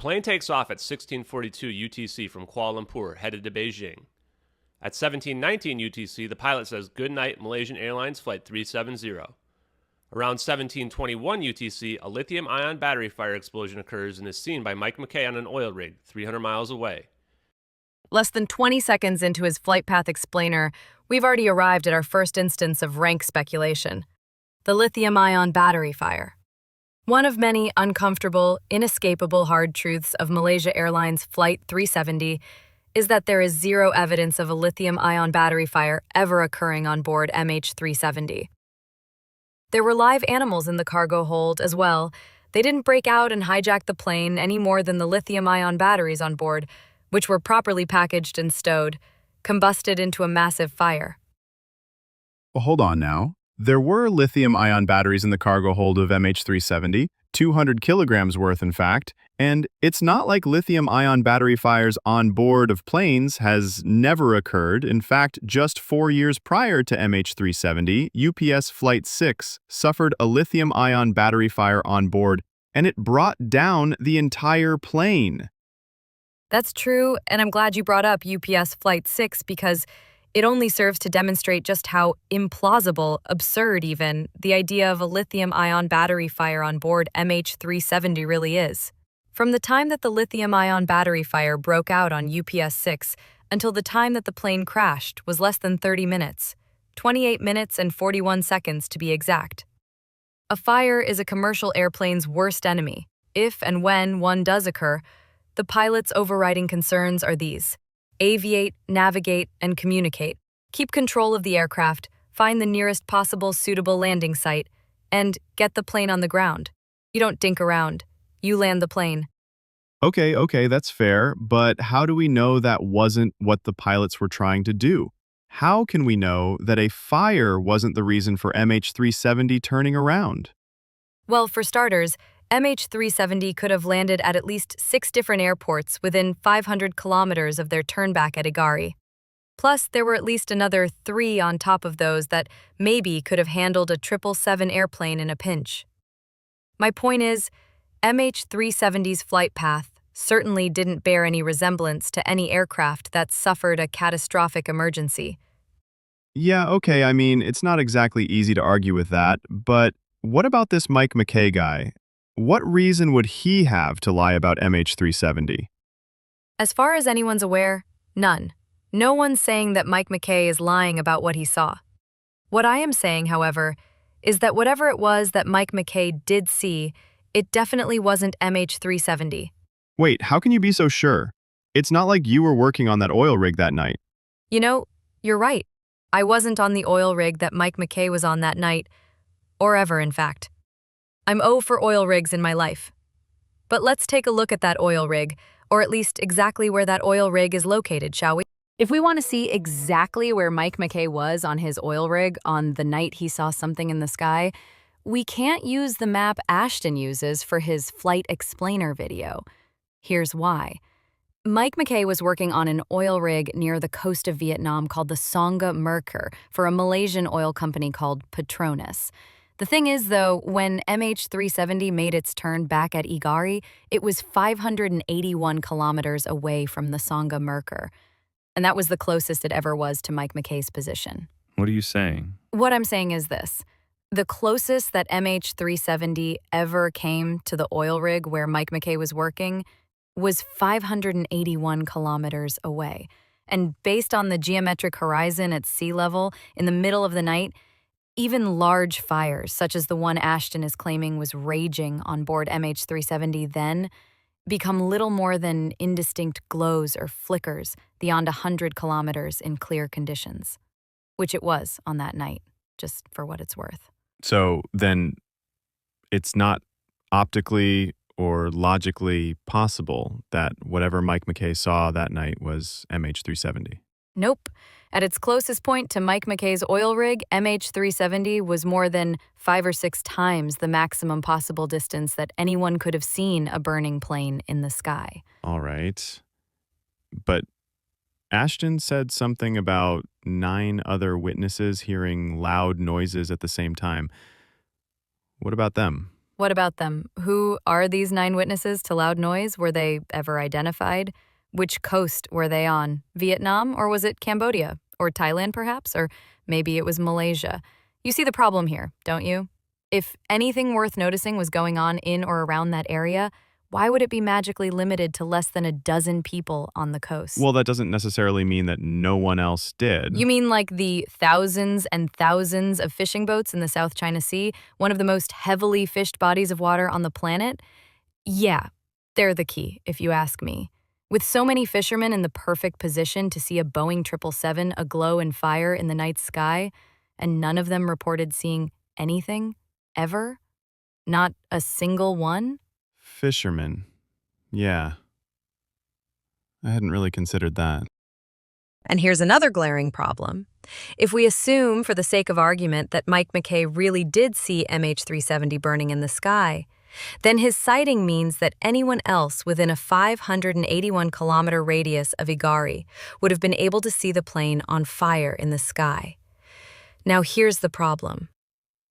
plane takes off at 1642 UTC from Kuala Lumpur, headed to Beijing. At 1719 UTC, the pilot says, "Good night, Malaysian Airlines Flight 370. Around 1721 UTC, a lithium ion battery fire explosion occurs and is seen by Mike McKay on an oil rig 300 miles away. Less than 20 seconds into his flight path explainer, we've already arrived at our first instance of rank speculation: the lithium ion battery fire. One of many uncomfortable, inescapable hard truths of Malaysia Airlines Flight 370 is that there is zero evidence of a lithium ion battery fire ever occurring on board MH370. There were live animals in the cargo hold as well. They didn't break out and hijack the plane any more than the lithium ion batteries on board, which were properly packaged and stowed, combusted into a massive fire. Well, hold on now. There were lithium-ion batteries in the cargo hold of MH370, 200 kilograms worth in fact, and it's not like lithium-ion battery fires on board of planes has never occurred. In fact, just 4 years prior to MH370, UPS Flight 6 suffered a lithium-ion battery fire on board, and it brought down the entire plane. That's true, and I'm glad you brought up UPS Flight 6 because it only serves to demonstrate just how implausible, absurd even, the idea of a lithium-ion battery fire on board MH370 really is. From the time that the lithium-ion battery fire broke out on UPS 6 until the time that the plane crashed was less than 30 minutes, 28 minutes and 41 seconds to be exact. A fire is a commercial airplane's worst enemy. If and when one does occur, the pilot's overriding concerns are these: aviate, navigate, and communicate. Keep control of the aircraft, find the nearest possible suitable landing site, and get the plane on the ground. You don't dink around. You land the plane. Okay, that's fair, but how do we know that wasn't what the pilots were trying to do? How can we know that a fire wasn't the reason for MH370 turning around? Well, for starters, MH370 could have landed at least 6 different airports within 500 kilometers of their turnback at Igari. Plus, there were at least another 3 on top of those that maybe could have handled a 777 airplane in a pinch. My point is, MH370's flight path certainly didn't bear any resemblance to any aircraft that suffered a catastrophic emergency. Yeah, okay, I mean, it's not exactly easy to argue with that, but what about this Mike McKay guy? What reason would he have to lie about MH370? As far as anyone's aware, none. No one's saying that Mike McKay is lying about what he saw. What I am saying, however, is that whatever it was that Mike McKay did see, it definitely wasn't MH370. Wait, how can you be so sure? It's not like you were working on that oil rig that night. You know, you're right. I wasn't on the oil rig that Mike McKay was on that night, or ever, in fact. I'm O for oil rigs in my life. But let's take a look at that oil rig, or at least exactly where that oil rig is located, shall we? If we want to see exactly where Mike McKay was on his oil rig on the night he saw something in the sky, we can't use the map Ashton uses for his flight explainer video. Here's why. Mike McKay was working on an oil rig near the coast of Vietnam called the Songa Merkur for a Malaysian oil company called Petronas. The thing is, though, when MH370 made its turn back at Igari, it was 581 kilometers away from the Songa Merkur. And that was the closest it ever was to Mike McKay's position. What are you saying? What I'm saying is this. The closest that MH370 ever came to the oil rig where Mike McKay was working was 581 kilometers away. And based on the geometric horizon at sea level in the middle of the night, even large fires, such as the one Ashton is claiming was raging on board MH370 then, become little more than indistinct glows or flickers beyond 100 kilometers in clear conditions, which it was on that night, just for what it's worth. So then it's not optically or logically possible that whatever Mike McKay saw that night was MH370. Nope. At its closest point to Mike McKay's oil rig, MH370 was more than 5 or 6 times the maximum possible distance that anyone could have seen a burning plane in the sky. All right. But Ashton said something about 9 other witnesses hearing loud noises at the same time. What about them? What about them? Who are these 9 witnesses to loud noise? Were they ever identified? Which coast were they on? Vietnam, or was it Cambodia? Or Thailand, perhaps? Or maybe it was Malaysia. You see the problem here, don't you? If anything worth noticing was going on in or around that area, why would it be magically limited to less than a dozen people on the coast? Well, that doesn't necessarily mean that no one else did. You mean like the thousands and thousands of fishing boats in the South China Sea, one of the most heavily fished bodies of water on the planet? Yeah, they're the key, if you ask me. With so many fishermen in the perfect position to see a Boeing 777 aglow in fire in the night sky, and none of them reported seeing anything, ever? Not a single one? Fishermen. Yeah. I hadn't really considered that. And here's another glaring problem. If we assume, for the sake of argument, that Mike McKay really did see MH370 burning in the sky, then his sighting means that anyone else within a 581-kilometer radius of Igari would have been able to see the plane on fire in the sky. Now here's the problem.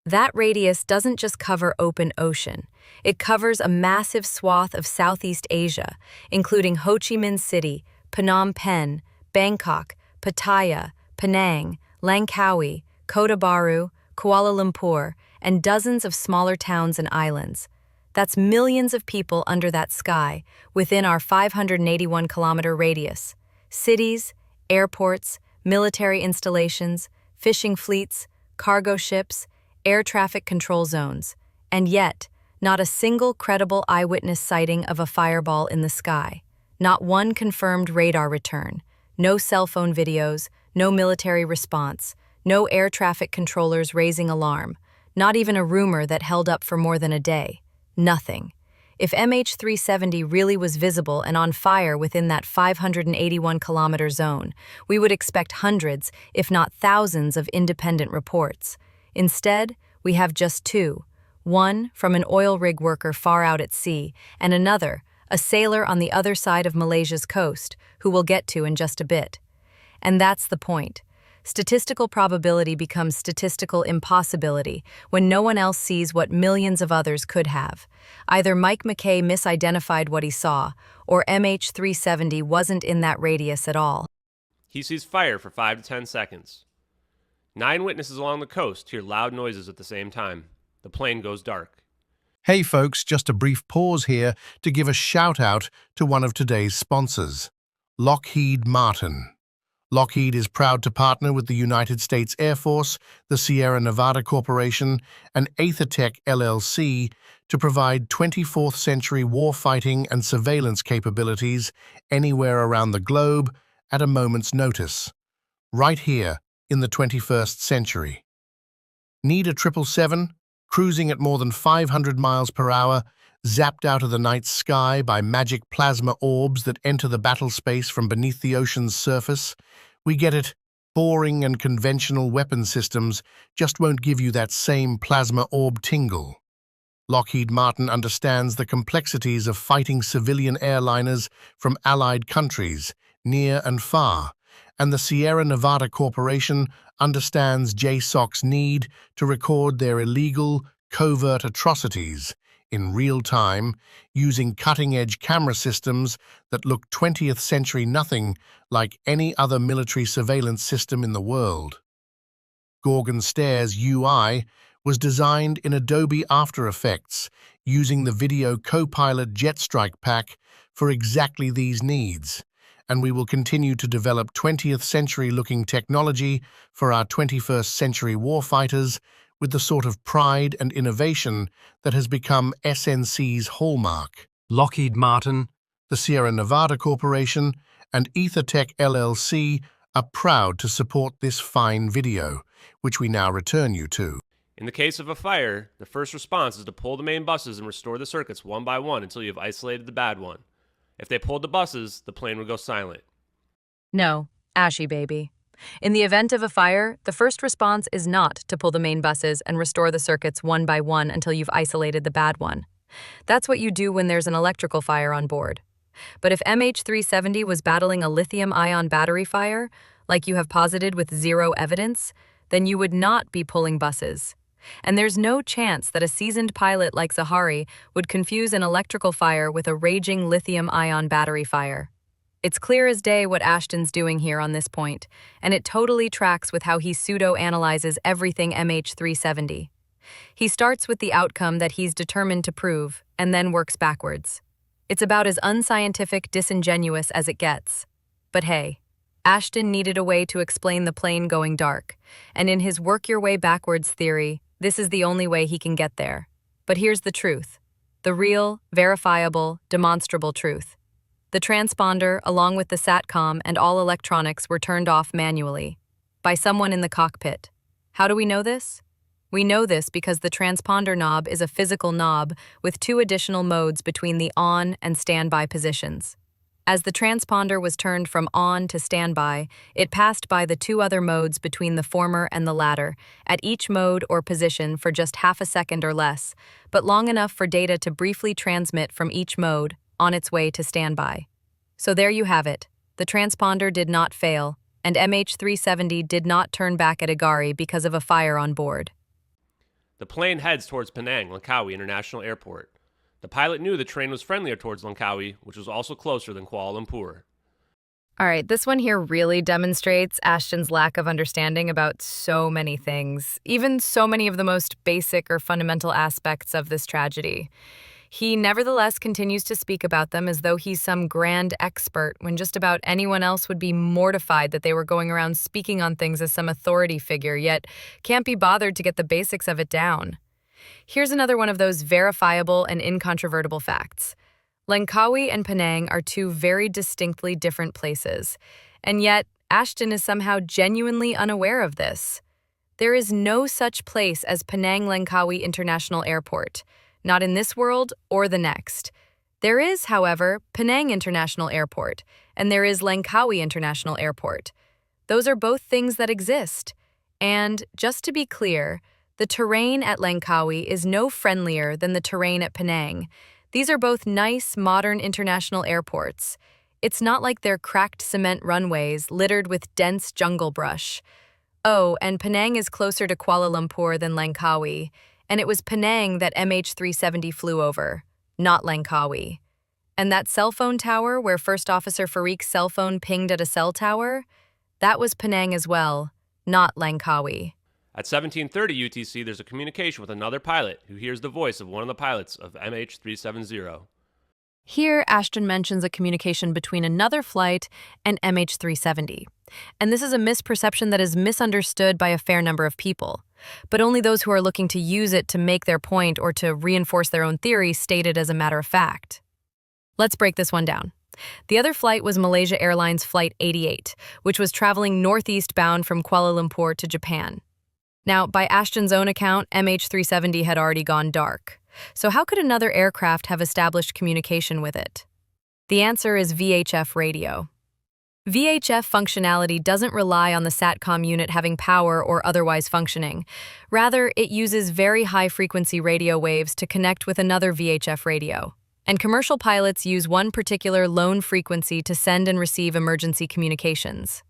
That radius doesn't just cover open ocean. It covers a massive swath of Southeast Asia, including Ho Chi Minh City, Phnom Penh, Bangkok, Pattaya, Penang, Langkawi, Kota Bharu, Kuala Lumpur, and dozens of smaller towns and islands. That's millions of people under that sky, within our 581-kilometer radius. Cities, airports, military installations, fishing fleets, cargo ships, air traffic control zones, and yet, not a single credible eyewitness sighting of a fireball in the sky. Not one confirmed radar return. No cell phone videos, no military response, no air traffic controllers raising alarm, not even a rumor that held up for more than a day. Nothing. If MH370 really was visible and on fire within that 581-kilometer zone, we would expect hundreds, if not thousands, of independent reports. Instead, we have just 2. One from an oil rig worker far out at sea, and another, a sailor on the other side of Malaysia's coast, who we'll get to in just a bit. And that's the point. Statistical probability becomes statistical impossibility when no one else sees what millions of others could have. Either Mike McKay misidentified what he saw, or MH370 wasn't in that radius at all. He sees fire for 5 to 10 seconds. 9 witnesses along the coast hear loud noises at the same time. The plane goes dark. Hey folks, just a brief pause here to give a shout out to one of today's sponsors, Lockheed Martin. Lockheed is proud to partner with the United States Air Force, the Sierra Nevada Corporation, and Aethertech LLC to provide 24th century warfighting and surveillance capabilities anywhere around the globe at a moment's notice, right here in the 21st century. Need a 777? Cruising at more than 500 miles per hour, zapped out of the night sky by magic plasma orbs that enter the battle space from beneath the ocean's surface? We get it. Boring and conventional weapon systems just won't give you that same plasma orb tingle. Lockheed Martin understands the complexities of fighting civilian airliners from allied countries, near and far, and the Sierra Nevada Corporation understands JSOC's need to record their illegal, covert atrocities in real time using cutting-edge camera systems that look 20th century nothing like any other military surveillance system in the world. Gorgon Stare's UI was designed in Adobe After Effects using the Video Copilot Jetstrike pack for exactly these needs, and we will continue to develop 20th century-looking technology for our 21st century warfighters with the sort of pride and innovation that has become SNC's hallmark. Lockheed Martin, the Sierra Nevada Corporation, and Aethertech LLC are proud to support this fine video, which we now return you to. In the case of a fire, the first response is to pull the main buses and restore the circuits one by one until you've isolated the bad one. If they pulled the buses, the plane would go silent. No, ashy baby. In the event of a fire, the first response is not to pull the main buses and restore the circuits one by one until you've isolated the bad one. That's what you do when there's an electrical fire on board. But if MH370 was battling a lithium ion battery fire, like you have posited with zero evidence, then you would not be pulling buses. and there's no chance that a seasoned pilot like Zahari would confuse an electrical fire with a raging lithium-ion battery fire. It's clear as day what Ashton's doing here on this point, and it totally tracks with how he pseudo-analyzes everything MH370. He starts with the outcome that he's determined to prove, and then works backwards. It's about as unscientific, disingenuous as it gets. But hey, Ashton needed a way to explain the plane going dark, and in his work-your-way-backwards theory, this is the only way he can get there. But here's the truth. The real, verifiable, demonstrable truth. The transponder, along with the SATCOM and all electronics, were turned off manually, by someone in the cockpit. How do we know this? We know this because the transponder knob is a physical knob with 2 additional modes between the on and standby positions. As the transponder was turned from on to standby, it passed by the 2 other modes between the former and the latter, at each mode or position for just half a second or less, but long enough for data to briefly transmit from each mode on its way to standby. So there you have it. The transponder did not fail, and MH370 did not turn back at Agari because of a fire on board. The plane heads towards Penang, Langkawi International Airport. The pilot knew the train was friendlier towards Langkawi, which was also closer than Kuala Lumpur. All right, this one here really demonstrates Ashton's lack of understanding about so many things, even so many of the most basic or fundamental aspects of this tragedy. He nevertheless continues to speak about them as though he's some grand expert, when just about anyone else would be mortified that they were going around speaking on things as some authority figure, yet can't be bothered to get the basics of it down. Here's another one of those verifiable and incontrovertible facts. Langkawi and Penang are 2 very distinctly different places, and yet Ashton is somehow genuinely unaware of this. There is no such place as Penang Langkawi International Airport, not in this world or the next. There is, however, Penang International Airport, and there is Langkawi International Airport. Those are both things that exist. And, just to be clear, the terrain at Langkawi is no friendlier than the terrain at Penang. These are both nice, modern international airports. It's not like they're cracked cement runways littered with dense jungle brush. Oh, and Penang is closer to Kuala Lumpur than Langkawi, and it was Penang that MH370 flew over, not Langkawi. And that cell phone tower where First Officer Farouk's cell phone pinged at a cell tower, that was Penang as well, not Langkawi. At 17:30 UTC, there's a communication with another pilot who hears the voice of one of the pilots of MH370. Here, Ashton mentions a communication between another flight and MH370. And this is a misperception that is misunderstood by a fair number of people, but only those who are looking to use it to make their point or to reinforce their own theory state it as a matter of fact. Let's break this one down. The other flight was Malaysia Airlines Flight 88, which was traveling northeast bound from Kuala Lumpur to Japan. Now, by Ashton's own account, MH370 had already gone dark. So how could another aircraft have established communication with it? The answer is VHF radio. VHF functionality doesn't rely on the SATCOM unit having power or otherwise functioning. Rather, it uses very high-frequency radio waves to connect with another VHF radio. And commercial pilots use one particular lone frequency to send and receive emergency communications.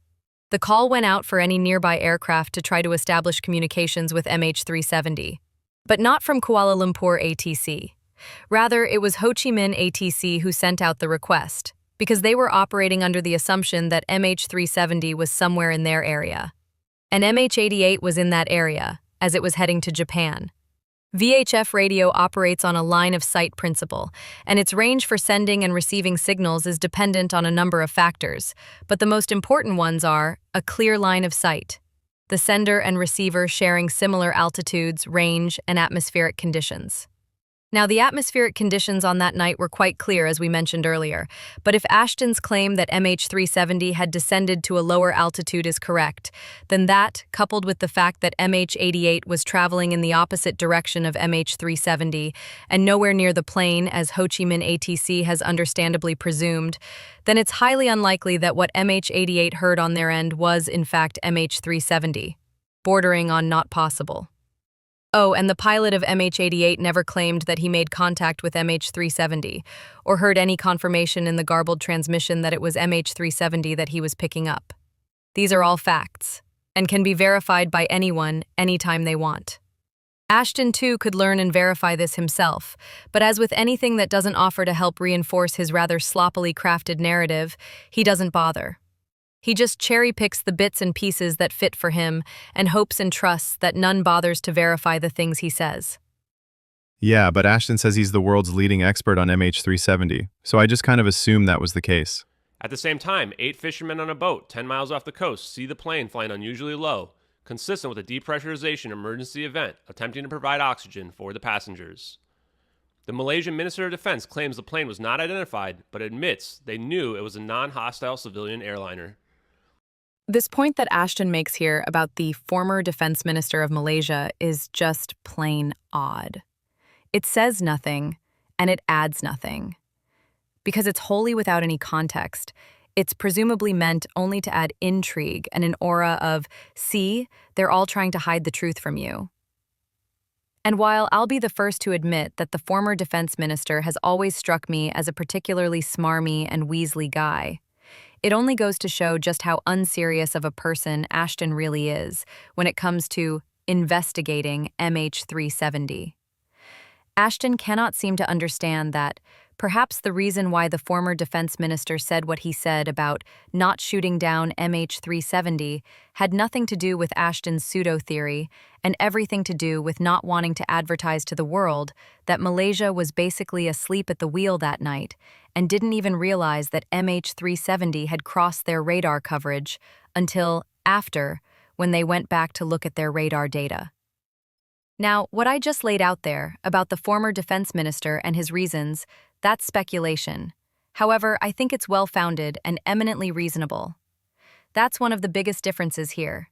The call went out for any nearby aircraft to try to establish communications with MH370, but not from Kuala Lumpur ATC. Rather, it was Ho Chi Minh ATC who sent out the request, because they were operating under the assumption that MH370 was somewhere in their area. And MH88 was in that area, as it was heading to Japan. VHF radio operates on a line of sight principle, and its range for sending and receiving signals is dependent on a number of factors, but the most important ones are a clear line of sight, the sender and receiver sharing similar altitudes, range, and atmospheric conditions. Now, the atmospheric conditions on that night were quite clear, as we mentioned earlier, but if Ashton's claim that MH370 had descended to a lower altitude is correct, then that, coupled with the fact that MH88 was traveling in the opposite direction of MH370 and nowhere near the plane, as Ho Chi Minh ATC has understandably presumed, then it's highly unlikely that what MH88 heard on their end was, in fact, MH370, bordering on not possible. Oh, and the pilot of MH88 never claimed that he made contact with MH370, or heard any confirmation in the garbled transmission that it was MH370 that he was picking up. These are all facts, and can be verified by anyone, anytime they want. Ashton, too, could learn and verify this himself, but as with anything that doesn't offer to help reinforce his rather sloppily crafted narrative, he doesn't bother. He just cherry-picks the bits and pieces that fit for him and hopes and trusts that none bothers to verify the things he says. Yeah, but Ashton says he's the world's leading expert on MH370, so I just kind of assumed that was the case. At the same time, 8 fishermen on a boat 10 miles off the coast see the plane flying unusually low, consistent with a depressurization emergency event attempting to provide oxygen for the passengers. The Malaysian Minister of Defense claims the plane was not identified, but admits they knew it was a non-hostile civilian airliner. This point that Ashton makes here about the former defense minister of Malaysia is just plain odd. It says nothing, and it adds nothing. Because it's wholly without any context, it's presumably meant only to add intrigue and an aura of, see, they're all trying to hide the truth from you. And while I'll be the first to admit that the former defense minister has always struck me as a particularly smarmy and weaselly guy, it only goes to show just how unserious of a person Ashton really is when it comes to investigating MH370. Ashton cannot seem to understand that perhaps the reason why the former defense minister said what he said about not shooting down MH370 had nothing to do with Ashton's pseudo-theory and everything to do with not wanting to advertise to the world that Malaysia was basically asleep at the wheel that night and didn't even realize that MH370 had crossed their radar coverage until after, when they went back to look at their radar data. Now, what I just laid out there about the former defense minister and his reasons, that's speculation. However, I think it's well-founded and eminently reasonable. That's one of the biggest differences here.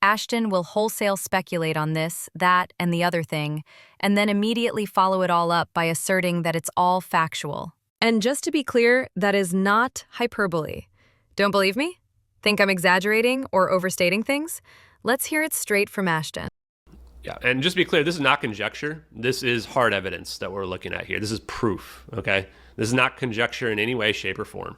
Ashton will wholesale speculate on this, that, and the other thing, and then immediately follow it all up by asserting that it's all factual. And just to be clear, that is not hyperbole. Don't believe me? Think I'm exaggerating or overstating things? Let's hear it straight from Ashton. Yeah, and just to be clear, this is not conjecture. This is hard evidence that we're looking at here. This is proof, okay? This is not conjecture in any way, shape, or form.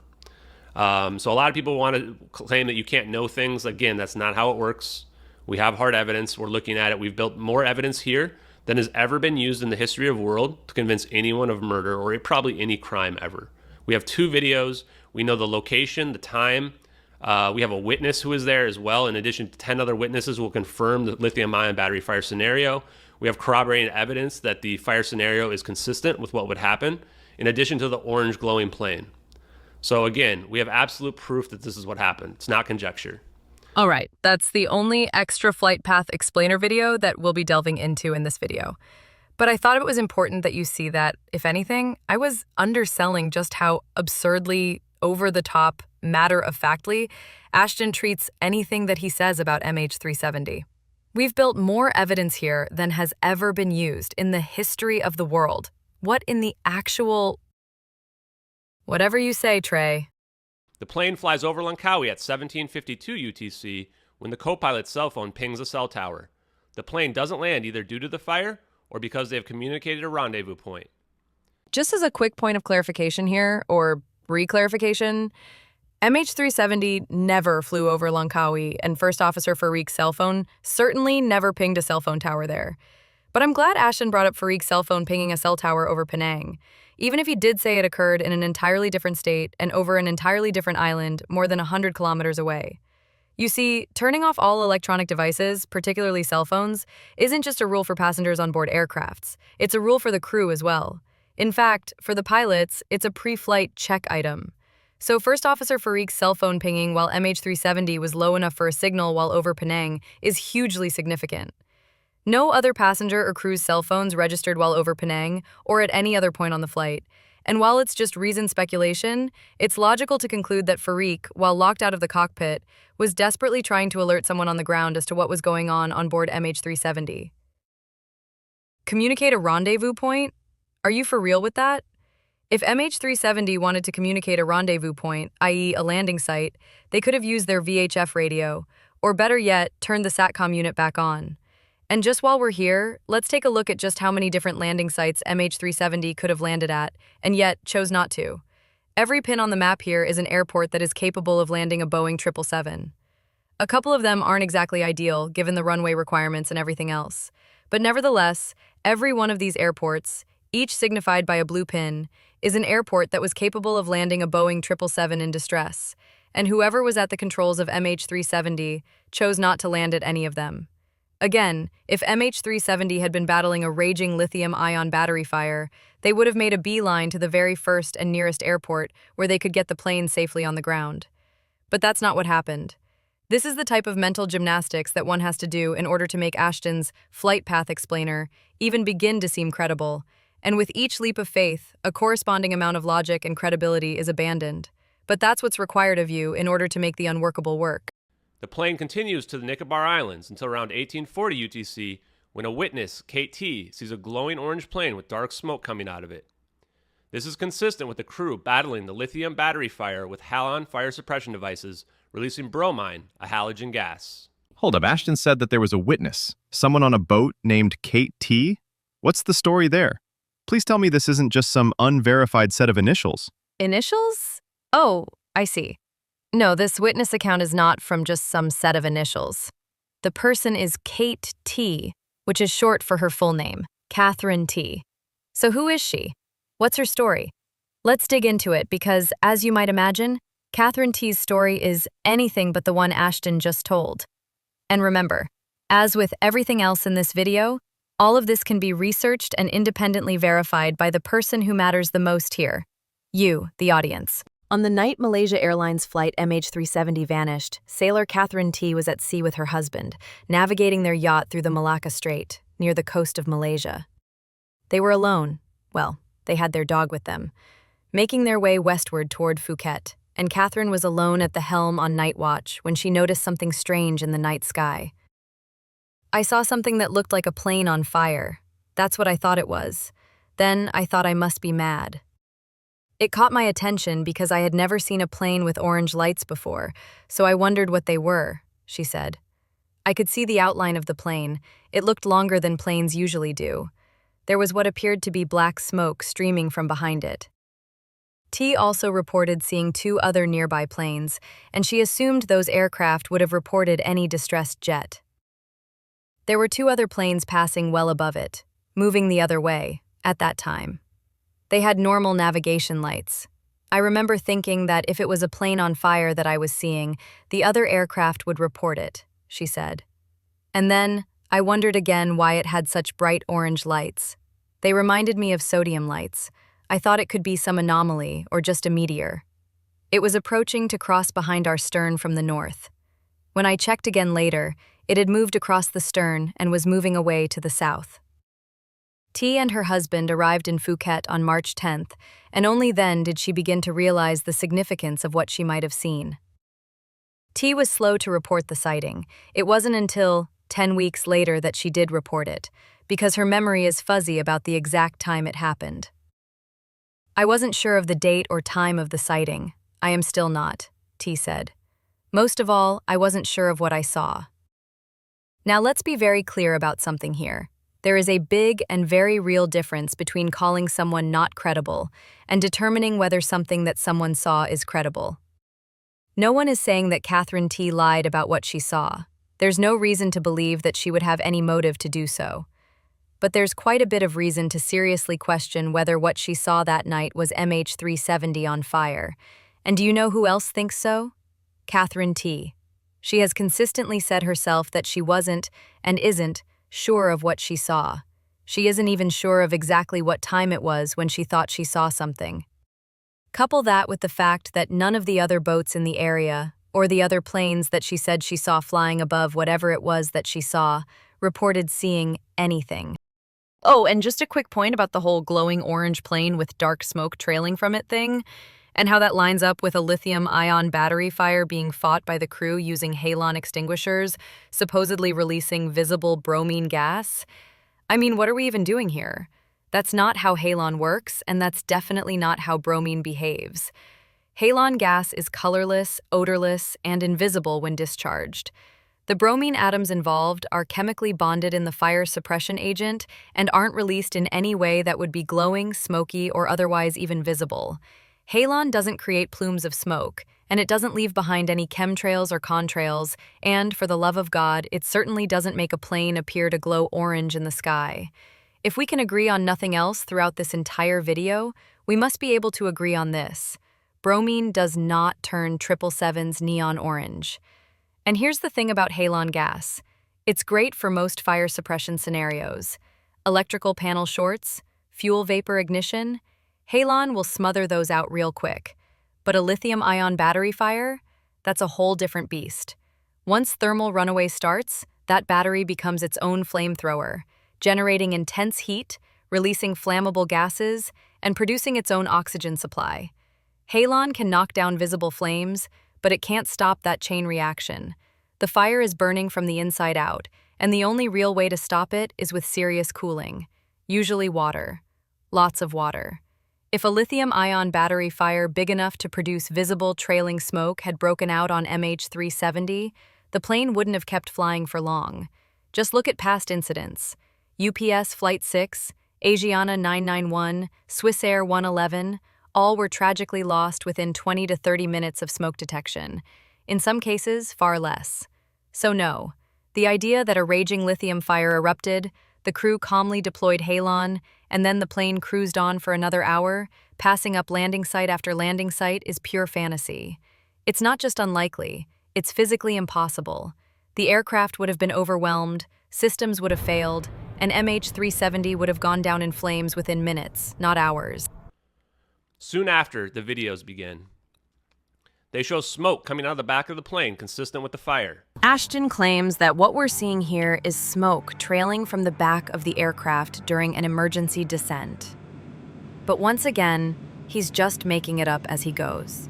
So a lot of people want to claim that you can't know things. Again, that's not how it works. We have hard evidence. We're looking at it. We've built more evidence here than has ever been used in the history of the world to convince anyone of murder or probably any crime ever. We have 2 videos. We know the location, the time. We have a witness who is there as well. In addition to 10 other witnesses who will confirm the lithium ion battery fire scenario. We have corroborating evidence that the fire scenario is consistent with what would happen, in addition to the orange glowing plane. So again, we have absolute proof that this is what happened. It's not conjecture. All right, that's the only extra flight path explainer video that we'll be delving into in this video. But I thought it was important that you see that, if anything, I was underselling just how absurdly over-the-top, matter-of-factly, Ashton treats anything that he says about MH370. We've built more evidence here than has ever been used in the history of the world. What in the actual... Whatever you say, Trey. The plane flies over Langkawi at 1752 UTC when the co-pilot's cell phone pings a cell tower. The plane doesn't land either due to the fire or because they have communicated a rendezvous point. Just as a quick point of clarification here, or re-clarification, MH370 never flew over Langkawi, and First Officer Farouk's cell phone certainly never pinged a cell phone tower there. But I'm glad Ashton brought up Farouk's cell phone pinging a cell tower over Penang, even if he did say it occurred in an entirely different state and over an entirely different island more than 100 kilometers away. You see, turning off all electronic devices, particularly cell phones, isn't just a rule for passengers on board aircrafts. It's a rule for the crew as well. In fact, for the pilots, it's a pre-flight check item. So First Officer Farouk's cell phone pinging while MH370 was low enough for a signal while over Penang is hugely significant. No other passenger or crew's cell phones registered while over Penang or at any other point on the flight. And while it's just reasoned speculation, it's logical to conclude that Farouk, while locked out of the cockpit, was desperately trying to alert someone on the ground as to what was going on board MH370. Communicate a rendezvous point? Are you for real with that? If MH370 wanted to communicate a rendezvous point, i.e. a landing site, they could have used their VHF radio, or better yet, turned the SATCOM unit back on. And just while we're here, let's take a look at just how many different landing sites MH370 could have landed at, and yet chose not to. Every pin on the map here is an airport that is capable of landing a Boeing 777. A couple of them aren't exactly ideal, given the runway requirements and everything else. But nevertheless, every one of these airports, each signified by a blue pin, is an airport that was capable of landing a Boeing 777 in distress, and whoever was at the controls of MH370 chose not to land at any of them. Again, if MH370 had been battling a raging lithium-ion battery fire, they would have made a beeline to the very first and nearest airport where they could get the plane safely on the ground. But that's not what happened. This is the type of mental gymnastics that one has to do in order to make Ashton's flight path explainer even begin to seem credible, and with each leap of faith, a corresponding amount of logic and credibility is abandoned. But that's what's required of you in order to make the unworkable work. The plane continues to the Nicobar Islands until around 1840 UTC, when a witness, Kate T., sees a glowing orange plane with dark smoke coming out of it. This is consistent with the crew battling the lithium battery fire with Halon fire suppression devices, releasing bromine, a halogen gas. Hold up, Ashton said that there was a witness, someone on a boat named Kate T. What's the story there? Please tell me this isn't just some unverified set of initials. Initials? Oh, I see. No, this witness account is not from just some set of initials. The person is Kate T., which is short for her full name, Catherine T. So who is she? What's her story? Let's dig into it because, as you might imagine, Catherine T's story is anything but the one Ashton just told. And remember, as with everything else in this video, all of this can be researched and independently verified by the person who matters the most here, you, the audience. On the night Malaysia Airlines flight MH370 vanished, sailor Catherine T. was at sea with her husband, navigating their yacht through the Malacca Strait, near the coast of Malaysia. They were alone. Well, they had their dog with them, making their way westward toward Phuket, and Catherine was alone at the helm on night watch when she noticed something strange in the night sky. I saw something that looked like a plane on fire. That's what I thought it was. Then I thought I must be mad. It caught my attention because I had never seen a plane with orange lights before, so I wondered what they were, she said. I could see the outline of the plane. It looked longer than planes usually do. There was what appeared to be black smoke streaming from behind it. T also reported seeing two other nearby planes, and she assumed those aircraft would have reported any distressed jet. There were two other planes passing well above it, moving the other way, at that time. They had normal navigation lights. I remember thinking that if it was a plane on fire that I was seeing, the other aircraft would report it, she said. And then, I wondered again why it had such bright orange lights. They reminded me of sodium lights. I thought it could be some anomaly or just a meteor. It was approaching to cross behind our stern from the north. When I checked again later, it had moved across the stern and was moving away to the south. T and her husband arrived in Phuket on March 10th, and only then did she begin to realize the significance of what she might have seen. T was slow to report the sighting. It wasn't until 10 weeks later that she did report it, because her memory is fuzzy about the exact time it happened. I wasn't sure of the date or time of the sighting. I am still not, T said. Most of all, I wasn't sure of what I saw. Now let's be very clear about something here. There is a big and very real difference between calling someone not credible and determining whether something that someone saw is credible. No one is saying that Catherine T lied about what she saw. There's no reason to believe that she would have any motive to do so. But there's quite a bit of reason to seriously question whether what she saw that night was MH370 on fire. And do you know who else thinks so? Catherine T. She has consistently said herself that she wasn't and isn't sure of what she saw. She isn't even sure of exactly what time it was when she thought she saw something. Couple that with the fact that none of the other boats in the area, or the other planes that she said she saw flying above whatever it was that she saw, reported seeing anything. Oh, and just a quick point about the whole glowing orange plane with dark smoke trailing from it thing, and how that lines up with a lithium-ion battery fire being fought by the crew using halon extinguishers, supposedly releasing visible bromine gas. I mean, what are we even doing here? That's not how halon works, and that's definitely not how bromine behaves. Halon gas is colorless, odorless, and invisible when discharged. The bromine atoms involved are chemically bonded in the fire suppression agent and aren't released in any way that would be glowing, smoky, or otherwise even visible. Halon doesn't create plumes of smoke, and it doesn't leave behind any chemtrails or contrails, and, for the love of God, it certainly doesn't make a plane appear to glow orange in the sky. If we can agree on nothing else throughout this entire video, we must be able to agree on this. Bromine does not turn 777's neon orange. And here's the thing about halon gas. It's great for most fire suppression scenarios. Electrical panel shorts, fuel vapor ignition, halon will smother those out real quick. But a lithium-ion battery fire? That's a whole different beast. Once thermal runaway starts, that battery becomes its own flamethrower, generating intense heat, releasing flammable gases, and producing its own oxygen supply. Halon can knock down visible flames, but it can't stop that chain reaction. The fire is burning from the inside out, and the only real way to stop it is with serious cooling, usually water. Lots of water. If a lithium-ion battery fire big enough to produce visible trailing smoke had broken out on MH370, the plane wouldn't have kept flying for long. Just look at past incidents. UPS Flight 6, Asiana 991, Swissair 111, all were tragically lost within 20 to 30 minutes of smoke detection. In some cases, far less. So no, the idea that a raging lithium fire erupted, the crew calmly deployed halon, and then the plane cruised on for another hour, passing up landing site after landing site is pure fantasy. It's not just unlikely, it's physically impossible. The aircraft would have been overwhelmed, systems would have failed, and MH370 would have gone down in flames within minutes, not hours. Soon after, the videos begin. They show smoke coming out of the back of the plane consistent with the fire. Ashton claims that what we're seeing here is smoke trailing from the back of the aircraft during an emergency descent. But once again, he's just making it up as he goes.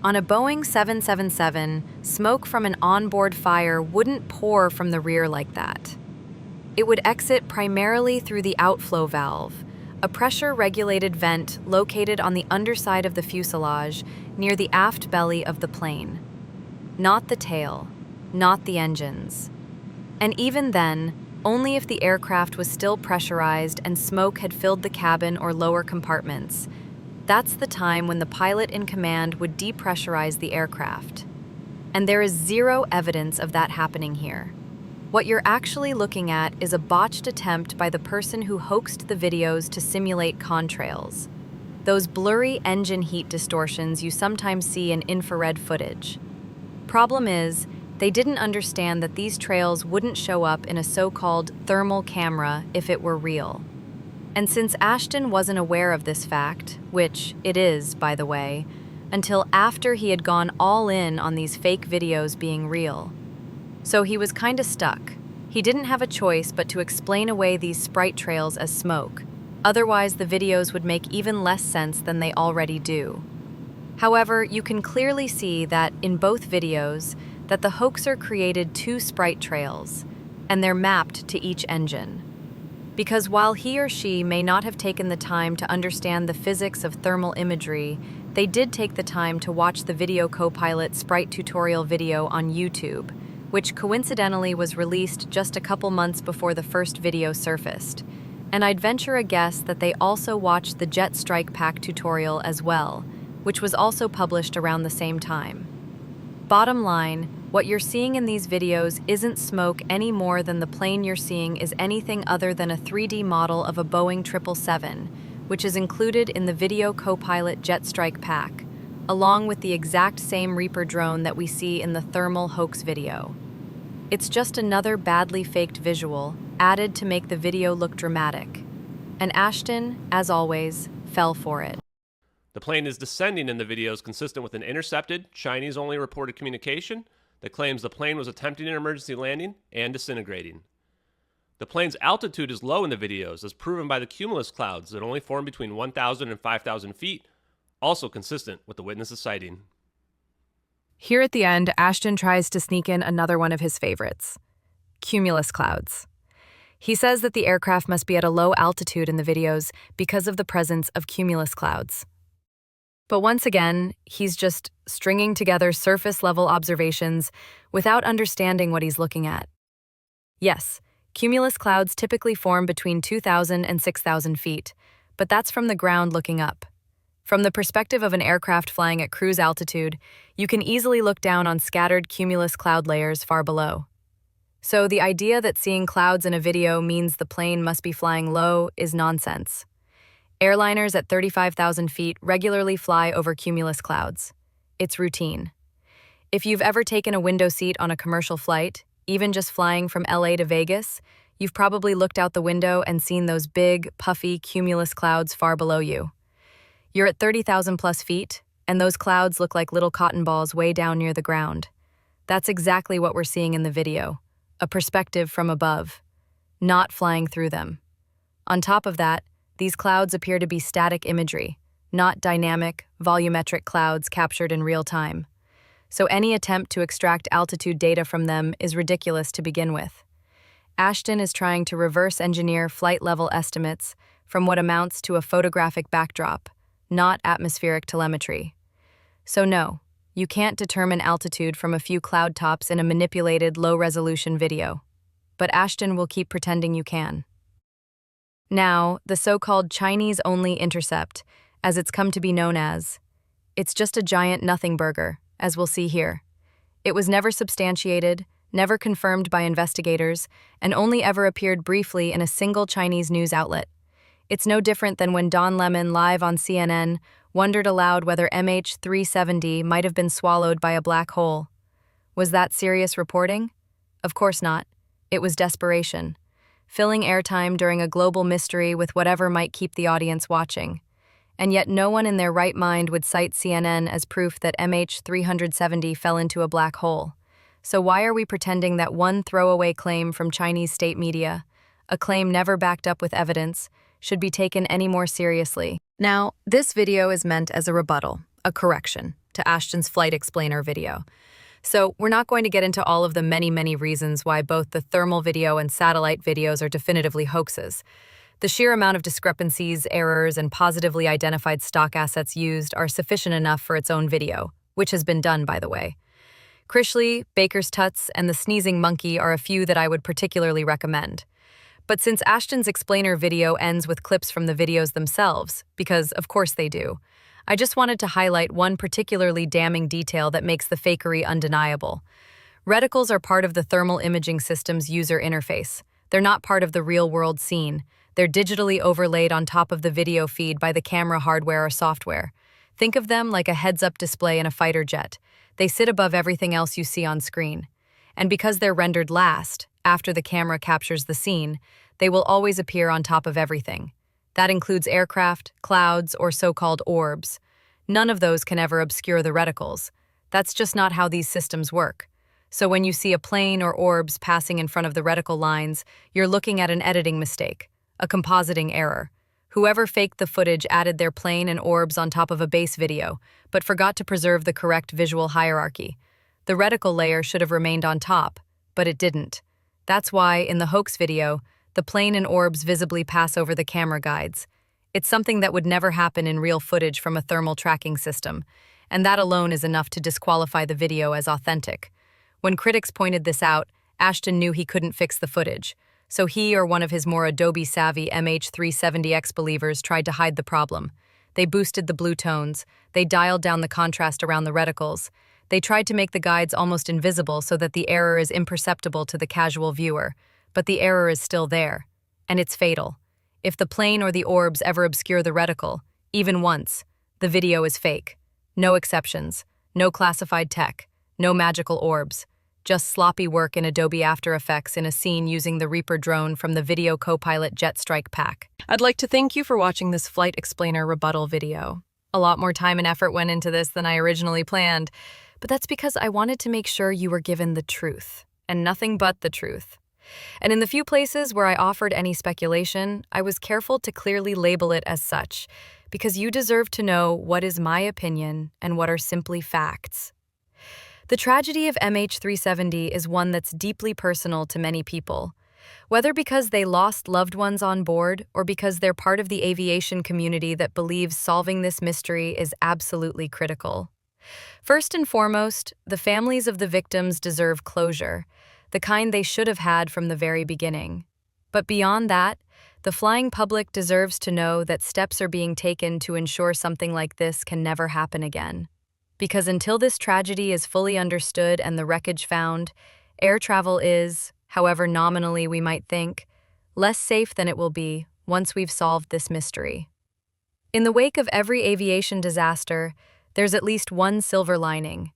On a Boeing 777, smoke from an onboard fire wouldn't pour from the rear like that. It would exit primarily through the outflow valve, a pressure-regulated vent located on the underside of the fuselage near the aft belly of the plane. Not the tail, not the engines. And even then, only if the aircraft was still pressurized and smoke had filled the cabin or lower compartments. That's the time when the pilot in command would depressurize the aircraft. And there is zero evidence of that happening here. What you're actually looking at is a botched attempt by the person who hoaxed the videos to simulate contrails. Those blurry engine heat distortions you sometimes see in infrared footage. Problem is, they didn't understand that these trails wouldn't show up in a so-called thermal camera if it were real. And since Ashton wasn't aware of this fact, which it is, by the way, until after he had gone all in on these fake videos being real. So he was kinda stuck. He didn't have a choice but to explain away these sprite trails as smoke. Otherwise, the videos would make even less sense than they already do. However, you can clearly see that in both videos, that the hoaxer created two sprite trails, and they're mapped to each engine. Because while he or she may not have taken the time to understand the physics of thermal imagery, they did take the time to watch the Video Copilot sprite tutorial video on YouTube, which coincidentally was released just a couple months before the first video surfaced. And I'd venture a guess that they also watched the Jet Strike Pack tutorial as well, which was also published around the same time. Bottom line, what you're seeing in these videos isn't smoke any more than the plane you're seeing is anything other than a 3D model of a Boeing 777, which is included in the Video Copilot Jet Strike Pack, along with the exact same Reaper drone that we see in the thermal hoax video. It's just another badly faked visual, added to make the video look dramatic. And Ashton, as always, fell for it. The plane is descending in the videos consistent with an intercepted, Chinese-only reported communication that claims the plane was attempting an emergency landing and disintegrating. The plane's altitude is low in the videos, as proven by the cumulus clouds that only form between 1,000 and 5,000 feet, also consistent with the witness's sighting. Here at the end, Ashton tries to sneak in another one of his favorites, cumulus clouds. He says that the aircraft must be at a low altitude in the videos because of the presence of cumulus clouds. But once again, he's just stringing together surface-level observations without understanding what he's looking at. Yes, cumulus clouds typically form between 2,000 and 6,000 feet, but that's from the ground looking up. From the perspective of an aircraft flying at cruise altitude, you can easily look down on scattered cumulus cloud layers far below. So the idea that seeing clouds in a video means the plane must be flying low is nonsense. Airliners at 35,000 feet regularly fly over cumulus clouds. It's routine. If you've ever taken a window seat on a commercial flight, even just flying from LA to Vegas, you've probably looked out the window and seen those big, puffy cumulus clouds far below you. You're at 30,000 plus feet, and those clouds look like little cotton balls way down near the ground. That's exactly what we're seeing in the video, a perspective from above, not flying through them. On top of that, these clouds appear to be static imagery, not dynamic, volumetric clouds captured in real time. So any attempt to extract altitude data from them is ridiculous to begin with. Ashton is trying to reverse engineer flight level estimates from what amounts to a photographic backdrop, not atmospheric telemetry. So no, you can't determine altitude from a few cloud tops in a manipulated, low-resolution video. But Ashton will keep pretending you can. Now, the so-called Chinese-only intercept, as it's come to be known as, it's just a giant nothing burger, as we'll see here. It was never substantiated, never confirmed by investigators, and only ever appeared briefly in a single Chinese news outlet. It's no different than when Don Lemon, live on CNN, wondered aloud whether MH370 might have been swallowed by a black hole. Was that serious reporting? Of course not. It was desperation, filling airtime during a global mystery with whatever might keep the audience watching. And yet no one in their right mind would cite CNN as proof that MH370 fell into a black hole. So why are we pretending that one throwaway claim from Chinese state media, a claim never backed up with evidence, should be taken any more seriously? Now, this video is meant as a rebuttal, a correction, to Ashton's flight explainer video. So we're not going to get into all of the many reasons why both the thermal video and satellite videos are definitively hoaxes. The sheer amount of discrepancies, errors, and positively identified stock assets used are sufficient enough for its own video, which has been done, by the way. Crishley, Baker's Tuts, and the Sneezing Monkey are a few that I would particularly recommend. But since Ashton's explainer video ends with clips from the videos themselves, because of course they do, I just wanted to highlight one particularly damning detail that makes the fakery undeniable. Reticles are part of the thermal imaging system's user interface. They're not part of the real-world scene. They're digitally overlaid on top of the video feed by the camera hardware or software. Think of them like a heads-up display in a fighter jet. They sit above everything else you see on screen. And because they're rendered last, after the camera captures the scene, they will always appear on top of everything. That includes aircraft, clouds, or so-called orbs. None of those can ever obscure the reticles. That's just not how these systems work. So when you see a plane or orbs passing in front of the reticle lines, you're looking at an editing mistake, a compositing error. Whoever faked the footage added their plane and orbs on top of a base video, but forgot to preserve the correct visual hierarchy. The reticle layer should have remained on top, but it didn't. That's why, in the hoax video, the plane and orbs visibly pass over the camera guides. It's something that would never happen in real footage from a thermal tracking system, and that alone is enough to disqualify the video as authentic. When critics pointed this out, Ashton knew he couldn't fix the footage, so he or one of his more Adobe-savvy MH370X believers tried to hide the problem. They boosted the blue tones, they dialed down the contrast around the reticles, they tried to make the guides almost invisible so that the error is imperceptible to the casual viewer, but the error is still there, and it's fatal. If the plane or the orbs ever obscure the reticle, even once, the video is fake. No exceptions, no classified tech, no magical orbs, just sloppy work in Adobe After Effects in a scene using the Reaper drone from the Video Copilot Jet Strike pack. I'd like to thank you for watching this flight explainer rebuttal video. A lot more time and effort went into this than I originally planned, but that's because I wanted to make sure you were given the truth, and nothing but the truth. And in the few places where I offered any speculation, I was careful to clearly label it as such, because you deserve to know what is my opinion and what are simply facts. The tragedy of MH370 is one that's deeply personal to many people, whether because they lost loved ones on board or because they're part of the aviation community that believes solving this mystery is absolutely critical. First and foremost, the families of the victims deserve closure, the kind they should have had from the very beginning. But beyond that, The flying public deserves to know that steps are being taken to ensure something like this can never happen again. Because until this tragedy is fully understood and the wreckage found, air travel is, however nominally we might think, less safe than it will be once we've solved this mystery. In the wake of every aviation disaster, there's at least one silver lining.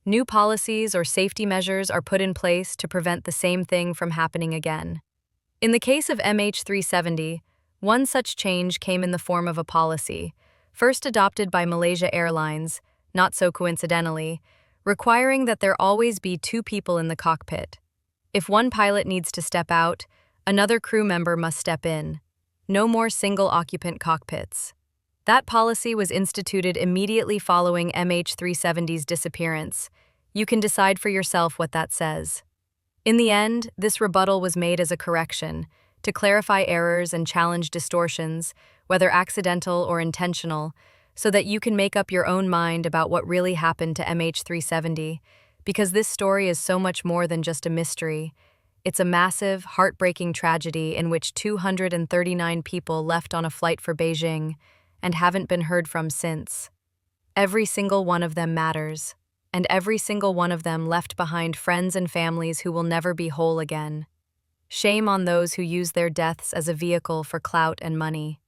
New policies or safety measures are put in place to prevent the same thing from happening again. In the case of MH370, one such change came in the form of a policy, first adopted by Malaysia Airlines, not so coincidentally, requiring that there always be 2 people in the cockpit. If one pilot needs to step out, another crew member must step in. No more single-occupant cockpits. That policy was instituted immediately following MH370's disappearance. You can decide for yourself what that says. In the end, this rebuttal was made as a correction, to clarify errors and challenge distortions, whether accidental or intentional, so that you can make up your own mind about what really happened to MH370, because this story is so much more than just a mystery. It's a massive, heartbreaking tragedy in which 239 people left on a flight for Beijing and haven't been heard from since. Every single one of them matters, and every single one of them left behind friends and families who will never be whole again. Shame on those who use their deaths as a vehicle for clout and money.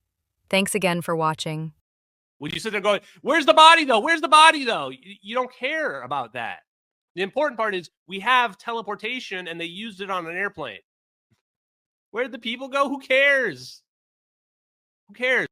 Thanks again for watching. Would you sit there going, where's the body though? Where's the body though? You don't care about that. The important part is we have teleportation and they used it on an airplane. Where did the people go? Who cares? Who cares?